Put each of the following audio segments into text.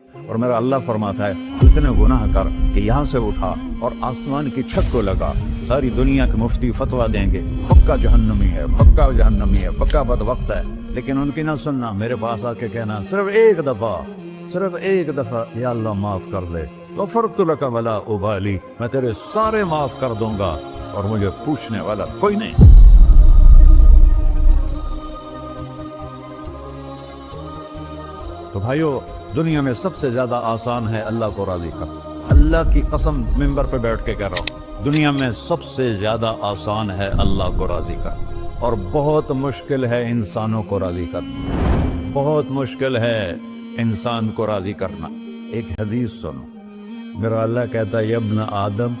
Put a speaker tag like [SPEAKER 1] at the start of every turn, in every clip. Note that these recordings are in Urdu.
[SPEAKER 1] اور میرا اللہ فرماتا ہے تو اتنے گناہ کر کہ یہاں سے اٹھا اور آسمان کی چھت کو لگا، ساری دنیا کے مفتی فتویٰ دیں گے پکا جہنمی ہے، پکا جہنمی ہے، پکا بدبخت ہے، لیکن ان کی نہ سننا، میرے پاس آ کے کہنا صرف ایک دفعہ یا اللہ معاف کر دے، غفرت لک ولا ابالی، میں تیرے سارے معاف کر دوں گا اور مجھے پوچھنے والا کوئی نہیں۔ تو بھائیو، دنیا میں سب سے زیادہ آسان ہے اللہ کو راضی کرنا، اللہ کی قسم ممبر پہ بیٹھ کے کہہ رہا ہوں، دنیا میں سب سے زیادہ آسان ہے اللہ کو راضی کرنا، اور بہت مشکل ہے انسانوں کو راضی کرنا، بہت مشکل ہے انسان کو راضی کرنا۔ ایک حدیث سنو، میرا اللہ کہتا ہے ابن آدم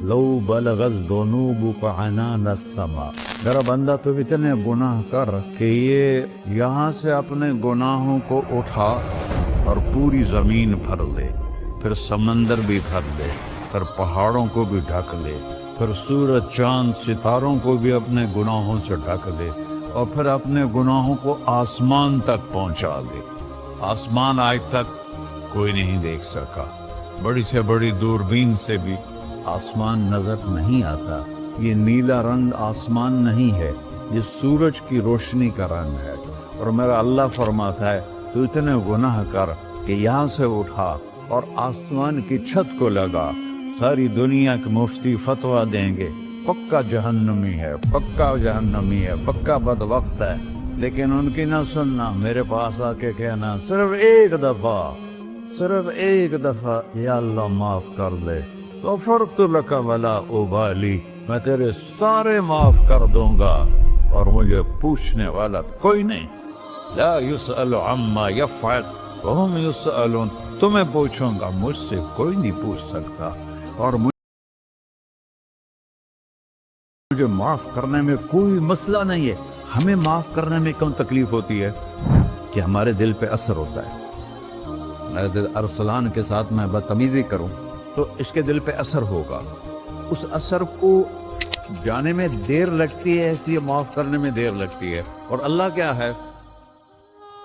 [SPEAKER 1] لو بلغت ذنوبک عنان السماء، میرا بندہ تو اتنے گناہ کر کہ یہ یہاں سے اپنے گناہوں کو اٹھا اور پوری زمین بھر لے، پھر سمندر بھی بھر لے، پھر پہاڑوں کو بھی ڈھک لے، پھر سورج چاند ستاروں کو بھی اپنے گناہوں سے ڈھک لے، اور پھر اپنے گناہوں کو آسمان تک پہنچا دے، آسمان آج تک کوئی نہیں دیکھ سکا، بڑی سے بڑی دوربین سے بھی آسمان نظر نہیں آتا، یہ نیلا رنگ آسمان نہیں ہے، یہ سورج کی روشنی کا رنگ ہے، اور میرا اللہ فرماتا ہے تو اتنے گناہ کر کہ یہاں سے اٹھا اور آسمان کی چھت کو لگا، ساری دنیا کے مفتی فتویٰ دیں گے پکا جہنمی ہے، پکا جہنمی ہے، پکا بدبخت ہے، لیکن ان کی نہ سننا، میرے پاس آ کے کہنا صرف ایک دفعہ یا اللہ معاف کر دے، غفرت لک ولا ابالی، میں تیرے سارے معاف کر دوں گا اور مجھے پوچھنے والا کوئی نہیں۔ لا يسأل عما يفعل وهم يسألون، تمہیں پوچھوں گا، مجھ سے کوئی نہیں پوچھ سکتا، اور مجھے معاف کرنے میں کوئی مسئلہ نہیں ہے۔ ہمیں معاف کرنے میں کیوں تکلیف ہوتی ہے؟ کہ ہمارے دل پہ اثر ہوتا ہے، میرے دل ارسلان کے ساتھ میں بدتمیزی کروں تو اس کے دل پہ اثر ہوگا، اس اثر کو جانے میں دیر لگتی ہے، اس لیے معاف کرنے میں دیر لگتی ہے۔ اور اللہ کیا ہے؟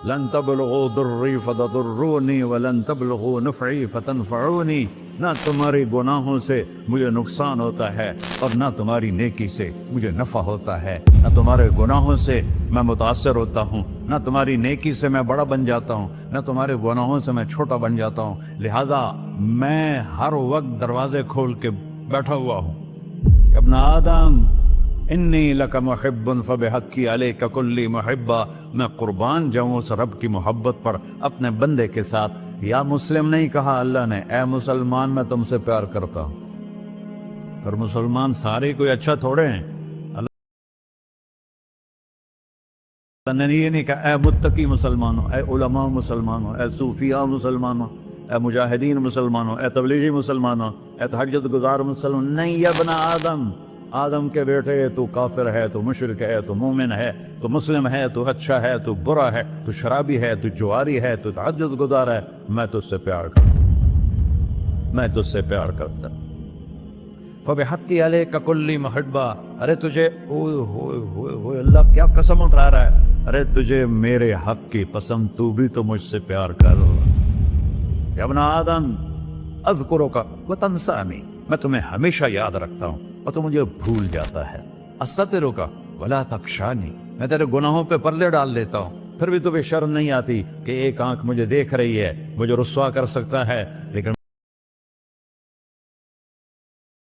[SPEAKER 1] لن تبلغوا ضری فتضرونی ولن تبلغوا نفعی فتنفعونی، نہ تمہاری گناہوں سے مجھے نقصان ہوتا ہے اور نہ تمہاری نیکی سے مجھے نفع ہوتا ہے، نہ تمہارے گناہوں سے میں متاثر ہوتا ہوں، نہ تمہاری نیکی سے میں بڑا بن جاتا ہوں، نہ تمہارے گناہوں سے میں چھوٹا بن جاتا ہوں، لہذا میں ہر وقت دروازے کھول کے بیٹھا ہوا ہوں۔ ابن آدم انی لک محب فبحقی علیک کلی محبہ، میں قربان جاؤں اس رب کی محبت پر اپنے بندے کے ساتھ۔ یا مسلم نہیں کہا اللہ نے، اے مسلمان میں تم سے پیار کرتا ہوں۔ پر مسلمان سارے کوئی اچھا تھوڑے ہیں، اللہ نے یہ نہیں کہا اے متقی مسلمانوں، اے علماء مسلمانوں، اے صوفیاء مسلمانوں، اے مجاہدین مسلمانوں، اے تبلیغی مسلمانوں، اے تہجد گزار مسلمانوں، نہیں یا ابن آدم، آدم کے بیٹے، تو کافر ہے، تو مشرک ہے، تو مومن ہے، تو مسلم ہے، تو اچھا ہے، تو برا ہے، تو شرابی ہے، تو جواری ہے، تو تہجد گزار ہے، میں تجھ سے پیار کرتا ہوں، میں تجھ سے پیار کرتا ہوں۔ فبحقی علیک کلی محبہ، ارے تجھے اوئے اللہ کیا قسم اٹھا رہا ہے، ارے تجھے میرے حق کی قسم، تو بھی تو مجھ سے پیار کر۔ یا ابن آدم اذکرک وتنسانی، میں تمہیں ہمیشہ یاد رکھتا ہوں اور تو مجھے بھول جاتا ہے۔ استترک ولا تخشانی، میں تیرے گناہوں پہ پردے ڈال دیتا ہوں، پھر بھی تمہیں شرم نہیں آتی کہ ایک آنکھ مجھے دیکھ رہی ہے، مجھے رسوا کر سکتا ہے، لیکن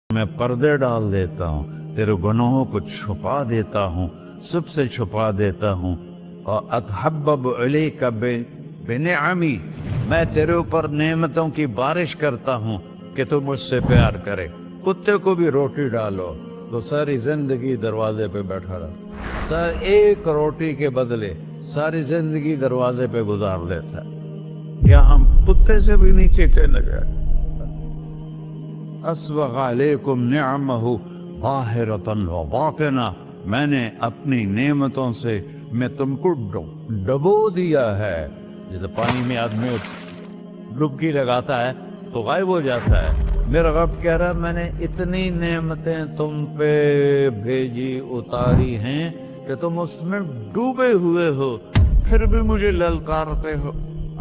[SPEAKER 1] میں پردے ڈال دیتا ہوں، تیرے گناہوں کو چھپا دیتا ہوں، سب سے چھپا دیتا ہوں۔ اور اتحبب الیک بنعمی، میں تیرے اوپر نعمتوں کی بارش کرتا ہوں کہ تو مجھ سے پیار کرے۔ کتے کو بھی روٹی ڈالو تو ساری زندگی دروازے پہ بیٹھا رہتا، ایک روٹی کے بدلے ساری زندگی دروازے پہ گزار لیتا، کیا ہم کتے سے بھی نیچے چلے گئے؟ اسبغ علیکم نعمہ ظاہرۃ و باطنہ، میں نے اپنی نعمتوں سے میں تم کو ڈبو دیا ہے، جیسے پانی میں آدمی ڈبکی لگاتا ہے تو غائب ہو جاتا ہے۔ میرا رب کہہ رہا ہے میں نے اتنی نعمتیں تم پہ بھیجی، اتاری ہیں کہ تم اس میں ڈوبے ہوئے ہو، پھر بھی مجھے للکارتے ہو۔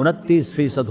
[SPEAKER 1] 29%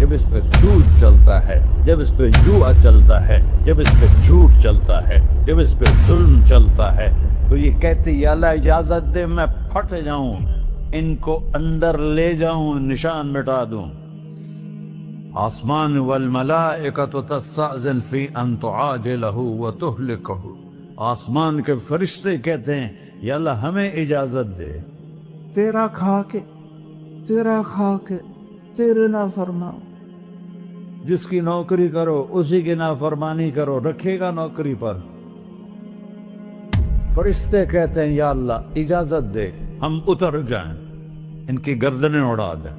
[SPEAKER 1] جب اس پہ سود چلتا ہے، جب اس پہ جوا چلتا ہے، جب اس پہ جھوٹ چلتا ہے، جب اس پہ ظلم چلتا ہے، تو یہ کہتے یا اللہ اجازت دے میں پھٹ جاؤں، ان کو اندر لے جاؤں، نشان مٹا دوں۔ آسمان والملائکۃ تستأذن فی ان تعاجلہ وتہلکہ، آسمان کے فرشتے کہتے ہیں یا اللہ ہمیں اجازت دے، تیرا کھا کے تیرے نافرمان، جس کی نوکری کرو اسی کی نافرمانی کرو، رکھے گا نوکری پر۔ فرشتے کہتے ہیں یا اللہ اجازت دے ہم اتر جائیں، ان کی گردنیں اڑا دیں۔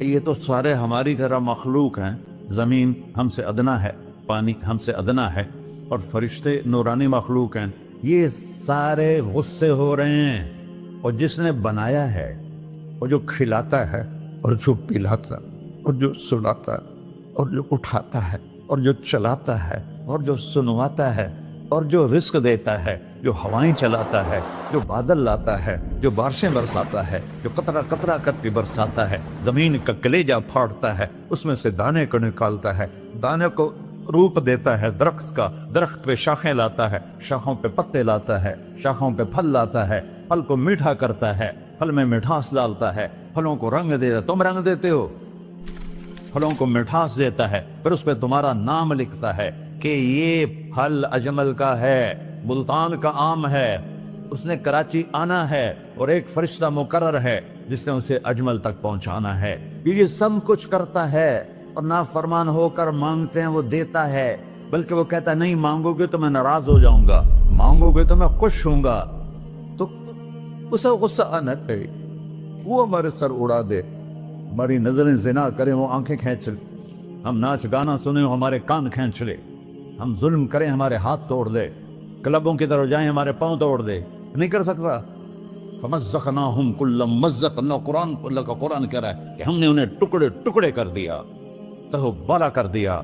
[SPEAKER 1] یہ تو سارے ہماری طرح مخلوق ہیں، زمین ہم سے ادنا ہے، پانی ہم سے ادنا ہے، اور فرشتے نورانی مخلوق ہیں، یہ سارے غصے ہو رہے ہیں۔ اور جس نے بنایا ہے، اور جو کھلاتا ہے، اور جو پلاتا، اور جو سلاتا، اور جو اٹھاتا ہے، اور جو چلاتا ہے، اور جو سنواتا ہے، اور جو رزق دیتا ہے، جو ہوائیں چلاتا ہے، جو بادل لاتا ہے، جو بارشیں برساتا ہے، جو قطرہ قطرہ کر کے برساتا ہے، زمین کا کلیجہ پھاڑتا ہے، اس میں سے دانے کو نکالتا ہے، دانے کو روپ دیتا ہے درخت کا، درخت پہ شاخیں لاتا ہے، شاخوں پہ پتے لاتا ہے، شاخوں پہ پھل لاتا ہے، پھل کو میٹھا کرتا ہے، پھل میں مٹھاس ڈالتا ہے، پھلوں کو رنگ دیتا ہے، تم رنگ دیتے ہو، پھلوں کو مٹھاس دیتا ہے، پھر اس پہ تمہارا نام لکھتا ہے کہ یہ پھل اجمل کا ہے، ملتان کا آم ہے، اس نے کراچی آنا ہے، اور ایک فرشتہ مقرر ہے جس نے اسے اجمل تک پہنچانا ہے۔ یہ سب کچھ کرتا ہے، اور نافرمان ہو کر مانگتے ہیں وہ دیتا ہے، بلکہ وہ کہتا ہے نہیں مانگو گے تو میں ناراض ہو جاؤں گا، مانگو گے تو میں خوش ہوں گا۔ تو اسے غصہ آنا چاہیے، وہ ہمارے سر اڑا دے، ہماری نظریں زنا کریں وہ آنکھیں کھینچ لے، ہم ناچ گانا سنیں ہمارے کان کھینچ لے، ہم ظلم کریں ہمارے ہاتھ توڑ دے، کلبوں کی طرف جائیں ہمارے پاؤں توڑ دے، نہیں کر سکتا۔ فَمَزَّقْنَاهُمْ كُلَّ مُمَزَّقٍ، اللہ کا قرآن کہہ رہا ہے کہ ہم نے انہیں ٹکڑے ٹکڑے کر دیا، تہو بالا کر دیا۔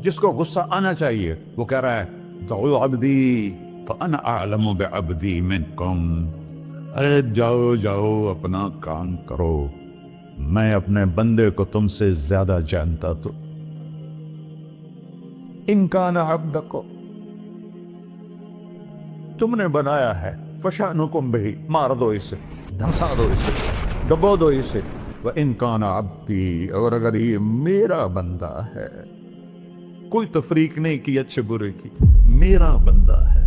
[SPEAKER 1] جس کو غصہ آنا چاہیے وہ کہہ رہا ہے دعوا عبدی فانا اعلم بعبدی منکم، ارے جاؤ جاؤ اپنا کام کرو، میں اپنے بندے کو تم سے زیادہ جانتا۔ تو ان کان عبدکم، تم نے بنایا ہے، فشانکم بہی، مار دو اسے، دھنسا دو اسے، ڈبو دو اسے، وَإِن كَانَ عَبْدِي، اور اگر یہ میرا بندہ ہے، کوئی تفریق نہیں کی اچھے برے کی، میرا بندہ ہے۔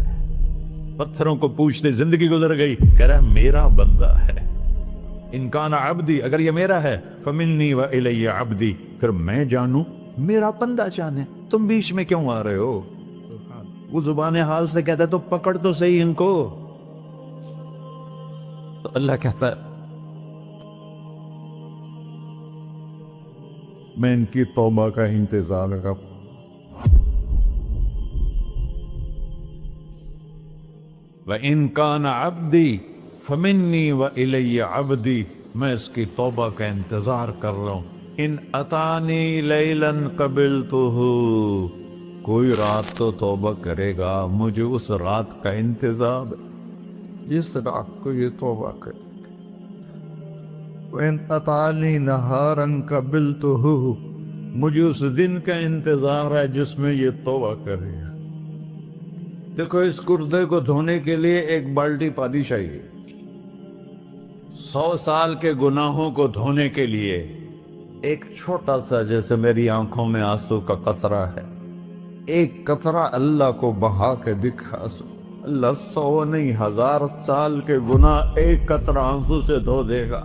[SPEAKER 1] پتھروں کو پوچھتے زندگی گزر گئی، کہہ رہا ہے میرا بندہ ہے۔ ان کان عبدی، اگر یہ میرا ہے، فمنی والی عبدی، پھر میں جانوں میرا بندہ جانے، تم بیچ میں کیوں آ رہے ہو؟ وہ زبان حال سے کہتا ہے تو پکڑ تو صحیح ان کو۔ تو اللہ کہتا ہے میں ان کی توبہ کا انتظار کروں۔ وَإِن كَانَ عَبْدِي فَمِنِّي وَإِلَيَّ عَبْدِي، میں اس کی توبہ کا انتظار کر رہا ہوں۔ ان اتانی لیلا قبلتہ، کوئی رات تو توبہ کرے گا، مجھے اس رات کا انتظار، جس رات کو یہ توبہ کرے۔ وَإِنْ أَطَعَنِي نَهَارًا قَبِلْتُهُ، مجھے اس دن کا انتظار ہے جس میں یہ توبہ کرے گا۔ دیکھو اس کردے کو دھونے کے لیے ایک بالٹی پانی چاہیے، 100 سال کے گناہوں کو دھونے کے لیے ایک چھوٹا سا، جیسے میری آنکھوں میں آنسو کا قطرہ ہے، ایک قطرہ اللہ کو بہا کے دکھا سو، اللہ 100 نہیں 1000 سال کے گناہ ایک قطرہ آنسو سے دھو دے گا۔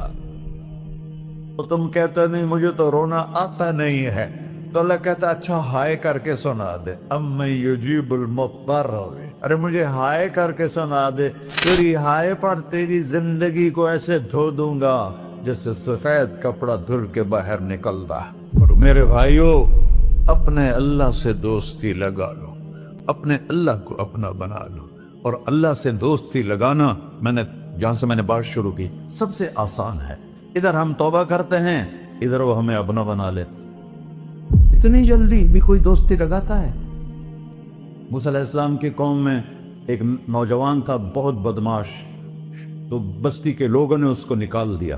[SPEAKER 1] تو تم کہتے نہیں مجھے تو رونا آتا نہیں ہے، تو اللہ کہتا اچھا ہائے کر کے سنا دے، اَمَّن یُجِیبُ الْمُضْطَرَّ، ارے مجھے ہائے کر کے سنا دے، تیری ہائے پر تیری زندگی کو ایسے دھو دوں گا جیسے سفید کپڑا دھل کے باہر نکلتا۔ میرے بھائیو، اپنے اللہ سے دوستی لگا لو، اپنے اللہ کو اپنا بنا لو، اور اللہ سے دوستی لگانا، جہاں سے میں نے بات شروع کی، سب سے آسان ہے۔ ادھر ہم توبہ کرتے ہیں، ادھر وہ ہمیں اپنا بنا لیتے۔ اتنی جلدی بھی کوئی دوستی لگاتا ہے؟ موسیٰ علیہ السلام کی قوم میں ایک نوجوان تھا بہت بدماش، تو بستی کے لوگوں نے اس کو نکال دیا،